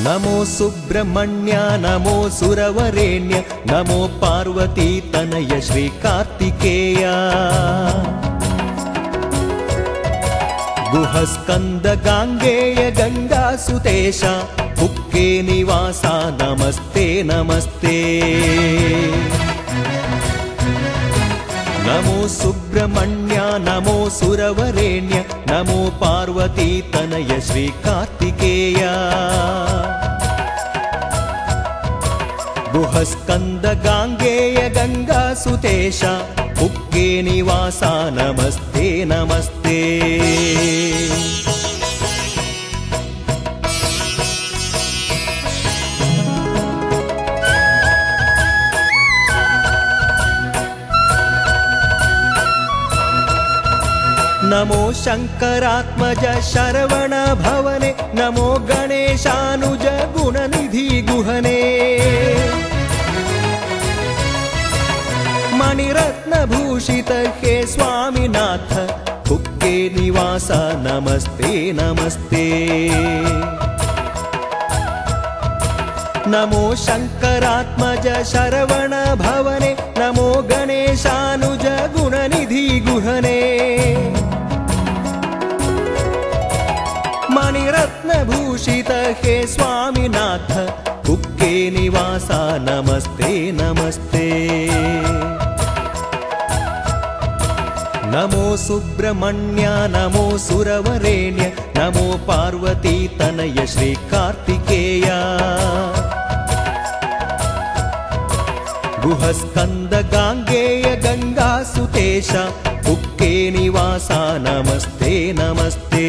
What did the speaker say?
ನಮೋ ಸುಬ್ರಹ್ಮಣ್ಯ ನಮೋ ಸುರವರೇಣ್ಯ ನಮೋ ಪಾರ್ವತಿ ತನಯ ಶ್ರೀ ಕಾರ್ತಿಕೇಯ ಗುಹಸ್ಕಂದ ಗಾಂಗೇಯ ಗಂಗಾಸುತೇಶ ಕುಕ್ಕೆ ನಿವಾಸ ನಮಸ್ತೆ ನಮಸ್ತೆ ನಮೋ ಸುಬ್ರಹ್ಮಣ್ಯ ನಮೋ ಸುರವರೇಣ್ಯ ನಮೋ ಪಾರ್ವತಿ ತನಯ ಶ್ರೀ ಕಾರ್ತಿಕೇಯ ಗುಹಸ್ಕಂದ ಗಾಂಗೇಯ ಗಂಗಾಸುತೇಶ ಕುಕ್ಕೆ ನಿವಾಸ ನಮಸ್ತೆ ನಮಸ್ತೆ ನಮೋ ಶಂಕರಾತ್ಮಜ ಶರವಣ ಭವನೆ ನಮೋ ಗಣೇಶಾನುಜ ಗುಣನಿಧಿ ಗುಹನೆ ಮಣಿರತ್ನ ಭೂಷಿತ ಹೇ ಸ್ವಾಮಿನಾಥ ಕುಕ್ಕೆ ನಿವಾಸ ನಮಸ್ತೆ ನಮಸ್ತೆ ನಮೋ ಶಂಕರಾತ್ಮಜ ಶರವಣ ಭವನೆ ನಮೋ ಗಣೇಶಾನುಜ ಗುಣನಿಧಿ ಗುಹನೆ ಮಣಿರತ್ನ ಭೂಷಿತ ಹೇ ಸ್ವಾಮಿನಾಥ ಕುಕ್ಕೆ ನಿವಾಸ ನಮಸ್ತೆ ನಮಸ್ತೆ ನಮೋ ಸುಬ್ರಹ್ಮಣ್ಯ ನಮೋ ಸುರವರೇಣ್ಯ ನಮೋ ಪಾರ್ವತಿ ತನಯ ಶ್ರೀ ಕಾರ್ತಿಕೇಯ ಗುಹಸ್ಕಂದ ಗಾಂಗೇಯ ಗಂಗಾಸುತೇಶ ಕುಕ್ಕೆ ನಿವಾಸ ನಮಸ್ತೆ ನಮಸ್ತೆ